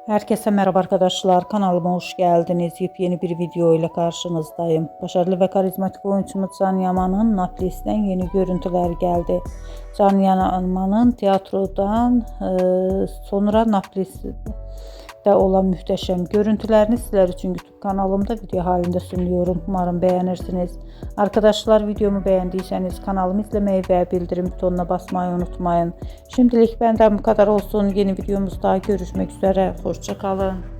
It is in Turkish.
Herkese merhaba arkadaşlar. Kanalıma hoş geldiniz. Yepyeni bir video ile karşınızdayım. Başarılı ve karizmatik oyuncumuz Can Yaman'ın Naples'ten yeni görüntüler geldi. Can Yaman'ın tiyatrodan sonra Naples'te olan muhteşem görüntülerini sizler için YouTube kanalımda video halinde sunuyorum. Umarım beğenirsiniz. Arkadaşlar, videomu beğendiyseniz kanalımı izlemeyi ve bildirim butonuna basmayı unutmayın. Şimdilik benden bu kadar olsun. Yeni videomuzda görüşmek üzere. Hoşça kalın.